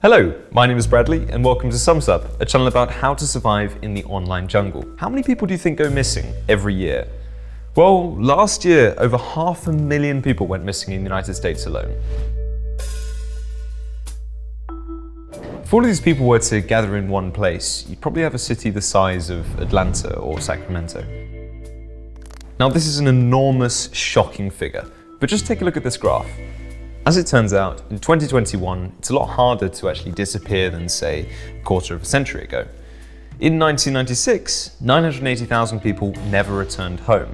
Hello, my name is Bradley and welcome to Sums Up, a channel about how to survive in the online jungle. How many people do you think go missing every year? Well, last year, over 500,000 people went missing in the United States alone. If all of these people were to gather in one place, you'd probably have a city the size of Atlanta or Sacramento. Now, this is an enormous, shocking figure, but just take a look at this graph. As it turns out, in 2021, it's a lot harder to actually disappear than, say, a quarter of a century ago. In 1996, 980,000 people never returned home.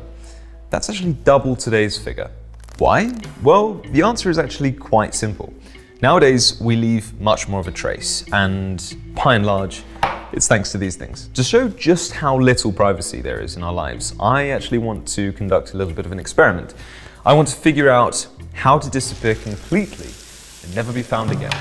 That's actually double today's figure. Why? Well, the answer is actually quite simple. Nowadays, we leave much more of a trace, and by and large, it's thanks to these things. To show just how little privacy there is in our lives, I actually want to conduct a little bit of an experiment. I want to figure out how to disappear completely and never be found again.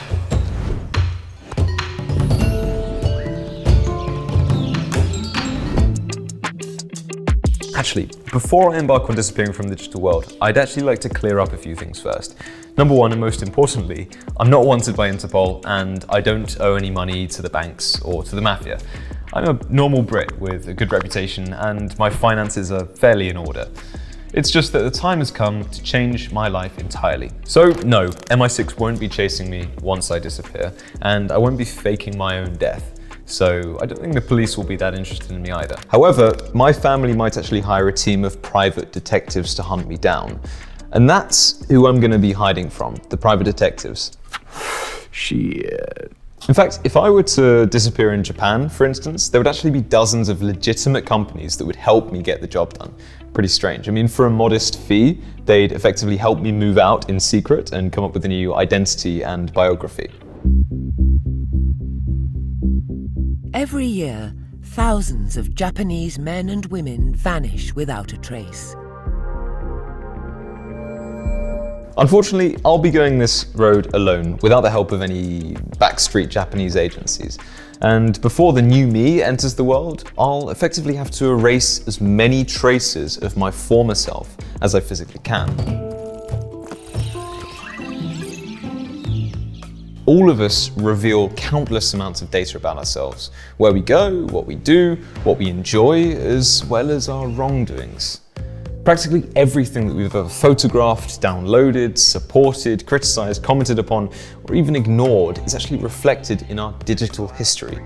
Actually, before I embark on disappearing from the digital world, I'd actually like to clear up a few things first. Number one, and most importantly, I'm not wanted by Interpol and I don't owe any money to the banks or to the mafia. I'm a normal Brit with a good reputation and my finances are fairly in order. It's just that the time has come to change my life entirely. So no, MI6 won't be chasing me once I disappear, and I won't be faking my own death. So I don't think the police will be that interested in me either. However, my family might actually hire a team of private detectives to hunt me down. And that's who I'm gonna be hiding from, the private detectives. Shit. In fact, if I were to disappear in Japan, for instance, there would actually be dozens of legitimate companies that would help me get the job done. Pretty strange. I mean, for a modest fee, they'd effectively help me move out in secret and come up with a new identity and biography. Every year, thousands of Japanese men and women vanish without a trace. Unfortunately, I'll be going this road alone, without the help of any backstreet Japanese agencies. And before the new me enters the world, I'll effectively have to erase as many traces of my former self as I physically can. All of us reveal countless amounts of data about ourselves, where we go, what we do, what we enjoy, as well as our wrongdoings. Practically everything that we've ever photographed, downloaded, supported, criticized, commented upon, or even ignored is actually reflected in our digital history.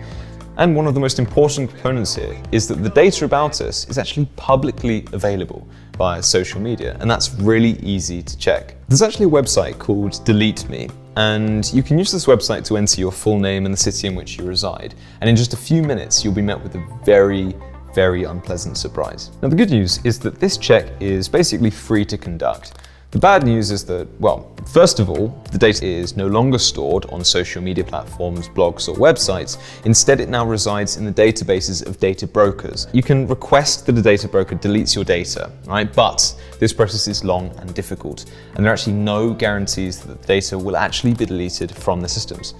And one of the most important components here is that the data about us is actually publicly available via social media, and that's really easy to check. There's actually a website called Delete Me, and you can use this website to enter your full name and the city in which you reside. And in just a few minutes, you'll be met with a very unpleasant surprise. Now, the good news is that this check is basically free to conduct. The bad news is that, well, first of all, the data is no longer stored on social media platforms, blogs, or websites. Instead, it now resides in the databases of data brokers. You can request that a data broker deletes your data, right? But this process is long and difficult, and there are actually no guarantees that the data will actually be deleted from the systems.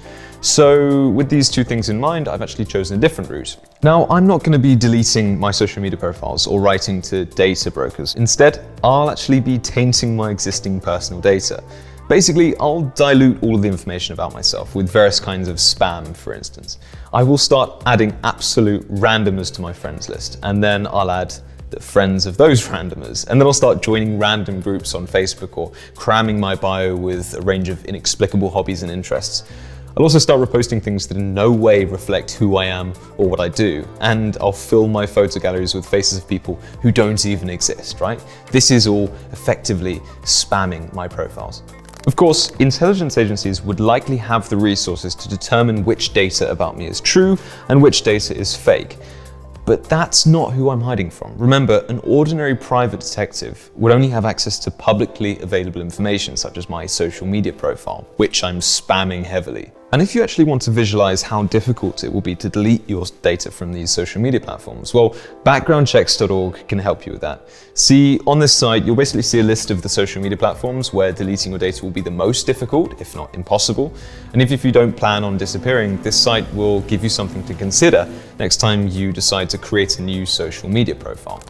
So with these two things in mind, I've actually chosen a different route. Now, I'm not going to be deleting my social media profiles or writing to data brokers. Instead, I'll actually be tainting my existing personal data. Basically, I'll dilute all of the information about myself with various kinds of spam, for instance. I will start adding absolute randomers to my friends list, and then I'll add the friends of those randomers, and then I'll start joining random groups on Facebook or cramming my bio with a range of inexplicable hobbies and interests. I'll also start reposting things that in no way reflect who I am or what I do, and I'll fill my photo galleries with faces of people who don't even exist, right? This is all effectively spamming my profiles. Of course, intelligence agencies would likely have the resources to determine which data about me is true and which data is fake. But that's not who I'm hiding from. Remember, an ordinary private detective would only have access to publicly available information, such as my social media profile, which I'm spamming heavily. And if you actually want to visualize how difficult it will be to delete your data from these social media platforms, well, backgroundchecks.org can help you with that. See, on this site, you'll basically see a list of the social media platforms where deleting your data will be the most difficult, if not impossible. And if you don't plan on disappearing, this site will give you something to consider next time you decide to create a new social media profile.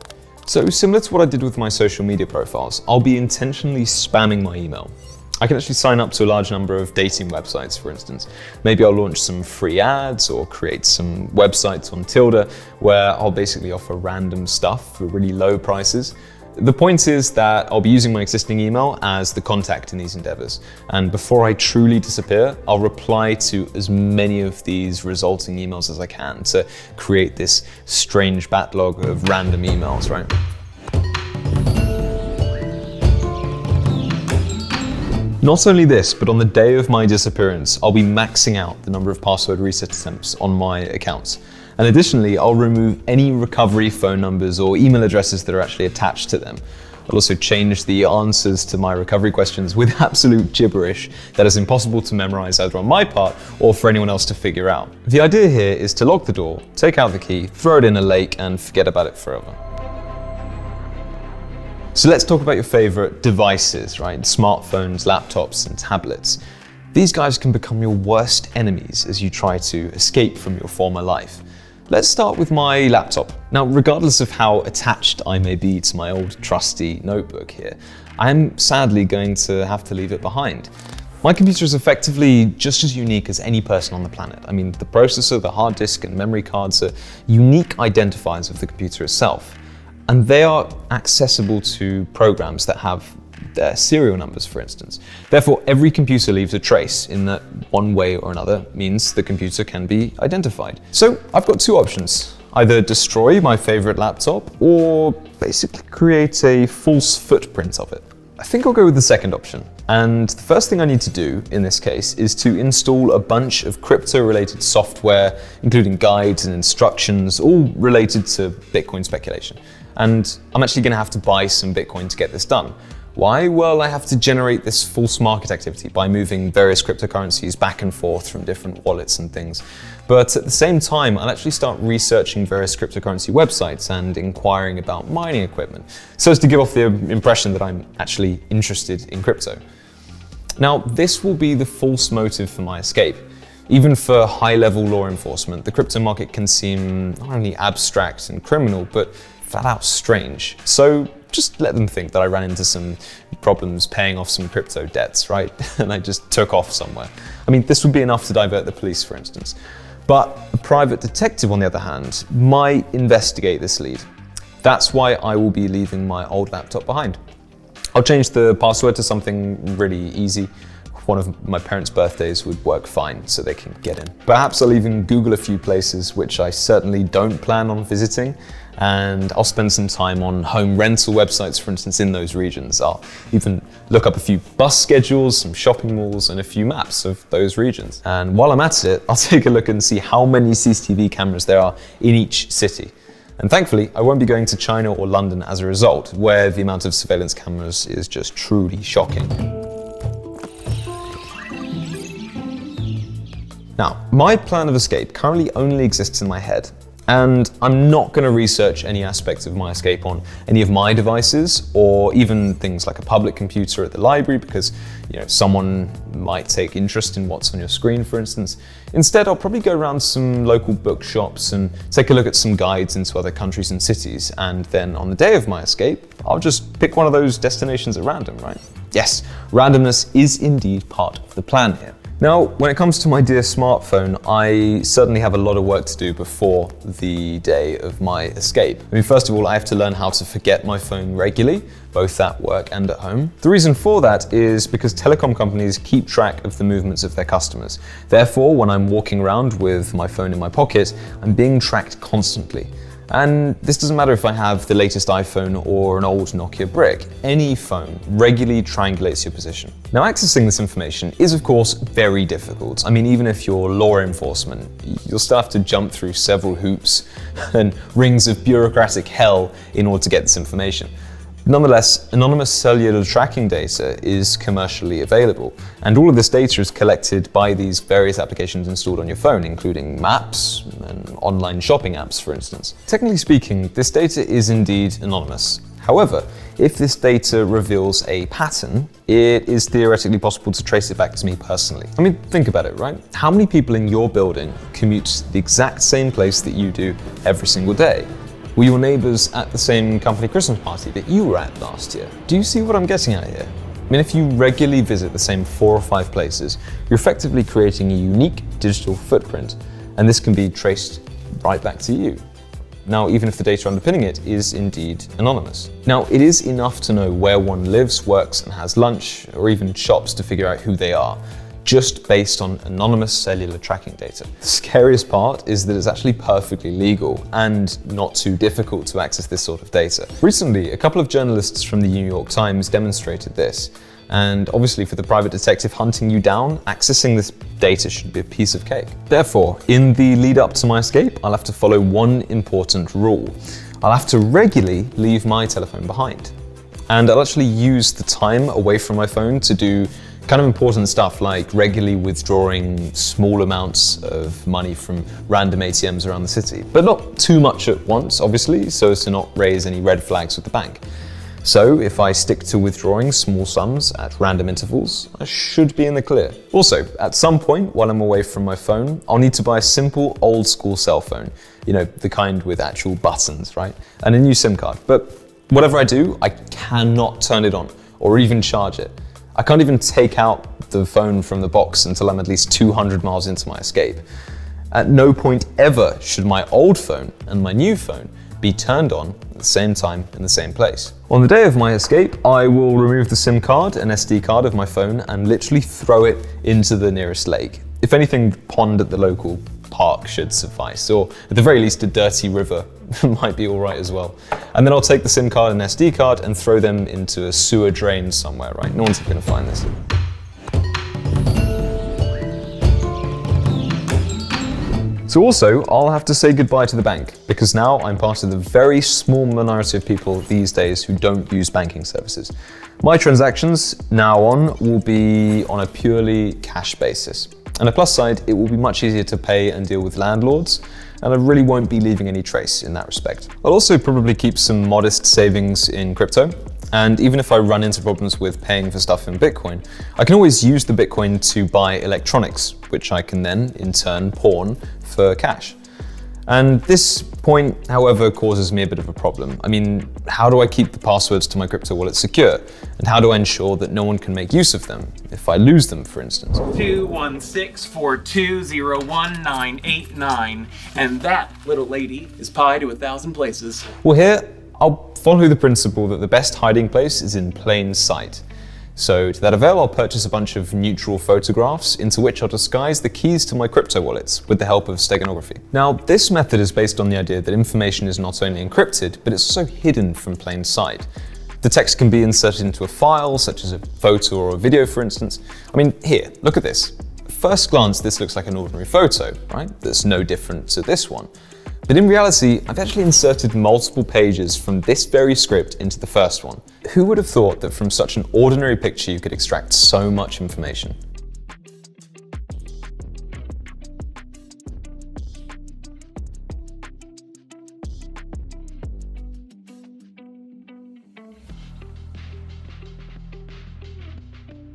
So similar to what I did with my social media profiles, I'll be intentionally spamming my email. I can actually sign up to a large number of dating websites, for instance. Maybe I'll launch some free ads or create some websites on Tinder where I'll basically offer random stuff for really low prices. The point is that I'll be using my existing email as the contact in these endeavors. And before I truly disappear, I'll reply to as many of these resulting emails as I can to create this strange backlog of random emails, right? Not only this, but on the day of my disappearance, I'll be maxing out the number of password reset attempts on my accounts. And additionally, I'll remove any recovery phone numbers or email addresses that are actually attached to them. I'll also change the answers to my recovery questions with absolute gibberish that is impossible to memorize either on my part or for anyone else to figure out. The idea here is to lock the door, take out the key, throw it in a lake, and forget about it forever. So let's talk about your favorite devices, right? Smartphones, laptops, and tablets. These guys can become your worst enemies as you try to escape from your former life. Let's start with my laptop. Now, regardless of how attached I may be to my old trusty notebook here, I am sadly going to have to leave it behind. My computer is effectively just as unique as any person on the planet. I mean, the processor, the hard disk, and memory cards are unique identifiers of the computer itself. And they are accessible to programs that have their serial numbers, for instance. Therefore, every computer leaves a trace in that one way or another means the computer can be identified. So I've got two options. Either destroy my favorite laptop or basically create a false footprint of it. I think I'll go with the second option. And the first thing I need to do in this case is to install a bunch of crypto-related software, including guides and instructions, all related to Bitcoin speculation. And I'm actually going to have to buy some Bitcoin to get this done. Why? Well, I have to generate this false market activity by moving various cryptocurrencies back and forth from different wallets and things. But at the same time, I'll actually start researching various cryptocurrency websites and inquiring about mining equipment, so as to give off the impression that I'm actually interested in crypto. Now, this will be the false motive for my escape. Even for high-level law enforcement, the crypto market can seem not only abstract and criminal, but flat out strange. So just let them think that I ran into some problems paying off some crypto debts, right? And I just took off somewhere. I mean, this would be enough to divert the police, for instance. But a private detective, on the other hand, might investigate this lead. That's why I will be leaving my old laptop behind. I'll change the password to something really easy. One of my parents' birthdays would work fine, so they can get in. Perhaps I'll even Google a few places which I certainly don't plan on visiting, and I'll spend some time on home rental websites, for instance, in those regions. I'll even look up a few bus schedules, some shopping malls, and a few maps of those regions. And while I'm at it, I'll take a look and see how many CCTV cameras there are in each city. And thankfully, I won't be going to China or London as a result, where the amount of surveillance cameras is just truly shocking. Now, my plan of escape currently only exists in my head, and I'm not going to research any aspects of my escape on any of my devices, or even things like a public computer at the library, because someone might take interest in what's on your screen, for instance. Instead, I'll probably go around some local bookshops and take a look at some guides into other countries and cities, and then on the day of my escape, I'll just pick one of those destinations at random, right? Yes, randomness is indeed part of the plan here. Now, when it comes to my dear smartphone, I certainly have a lot of work to do before the day of my escape. I mean, first of all, I have to learn how to forget my phone regularly, both at work and at home. The reason for that is because telecom companies keep track of the movements of their customers. Therefore, when I'm walking around with my phone in my pocket, I'm being tracked constantly. And this doesn't matter if I have the latest iPhone or an old Nokia brick. Any phone regularly triangulates your position. Now, accessing this information is, of course, very difficult. I mean, even if you're law enforcement, you'll still have to jump through several hoops and rings of bureaucratic hell in order to get this information. Nonetheless, anonymous cellular tracking data is commercially available, and all of this data is collected by these various applications installed on your phone, including maps and online shopping apps, for instance. Technically speaking, this data is indeed anonymous. However, if this data reveals a pattern, it is theoretically possible to trace it back to me personally. I mean, think about it, right? How many people in your building commute to the exact same place that you do every single day? Were your neighbours at the same company Christmas party that you were at last year? Do you see what I'm getting at here? I mean, if you regularly visit the same 4 or 5 places, you're effectively creating a unique digital footprint, and this can be traced right back to you. Now, even if the data underpinning it is indeed anonymous. Now, it is enough to know where one lives, works, and has lunch, or even shops to figure out who they are, just based on anonymous cellular tracking data. The scariest part is that it's actually perfectly legal and not too difficult to access this sort of data. Recently, a couple of journalists from the New York Times demonstrated this. And obviously for the private detective hunting you down, accessing this data should be a piece of cake. Therefore, in the lead up to my escape, I'll have to follow one important rule. I'll have to regularly leave my telephone behind. And I'll actually use the time away from my phone to do kind of important stuff like regularly withdrawing small amounts of money from random ATMs around the city. But not too much at once, obviously, so as to not raise any red flags with the bank. So if I stick to withdrawing small sums at random intervals, I should be in the clear. Also, at some point while I'm away from my phone, I'll need to buy a simple old school cell phone. You know, the kind with actual buttons, right? And a new SIM card. But whatever I do, I cannot turn it on or even charge it. I can't even take out the phone from the box until I'm at least 200 miles into my escape. At no point ever should my old phone and my new phone be turned on at the same time in the same place. On the day of my escape, I will remove the SIM card and SD card of my phone and literally throw it into the nearest lake. If anything, the pond at the local park should suffice, or at the very least a dirty river might be all right as well. And then I'll take the SIM card and SD card and throw them into a sewer drain somewhere, right? No one's gonna find this. So also, I'll have to say goodbye to the bank, because now I'm part of the very small minority of people these days who don't use banking services. My transactions now on will be on a purely cash basis. On a plus side, it will be much easier to pay and deal with landlords, and I really won't be leaving any trace in that respect. I'll also probably keep some modest savings in crypto. And even if I run into problems with paying for stuff in Bitcoin, I can always use the Bitcoin to buy electronics, which I can then, in turn, pawn for cash. And this point, however, causes me a bit of a problem. I mean, how do I keep the passwords to my crypto wallet secure? And how do I ensure that no one can make use of them if I lose them, for instance? 21642019989, and that little lady is pi to 1,000 places. Well, here, I'll follow the principle that the best hiding place is in plain sight. So to that avail, I'll purchase a bunch of neutral photographs into which I'll disguise the keys to my crypto wallets with the help of steganography. Now, this method is based on the idea that information is not only encrypted, but it's also hidden from plain sight. The text can be inserted into a file, such as a photo or a video, for instance. I mean, here, look at this. At first glance, this looks like an ordinary photo, right? That's no different to this one. But in reality, I've actually inserted multiple pages from this very script into the first one. Who would have thought that from such an ordinary picture you could extract so much information?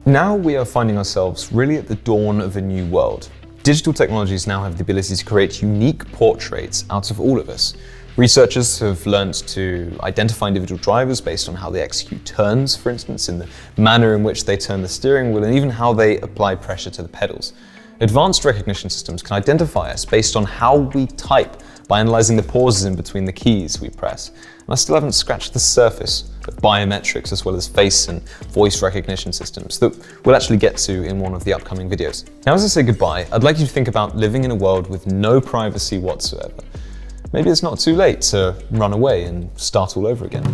Now we are finding ourselves really at the dawn of a new world. Digital technologies now have the ability to create unique portraits out of all of us. Researchers have learned to identify individual drivers based on how they execute turns, for instance, in the manner in which they turn the steering wheel, and even how they apply pressure to the pedals. Advanced recognition systems can identify us based on how we type by analyzing the pauses in between the keys we press. And I still haven't scratched the surface of biometrics as well as face and voice recognition systems that we'll actually get to in one of the upcoming videos. Now, as I say goodbye, I'd like you to think about living in a world with no privacy whatsoever. Maybe it's not too late to run away and start all over again.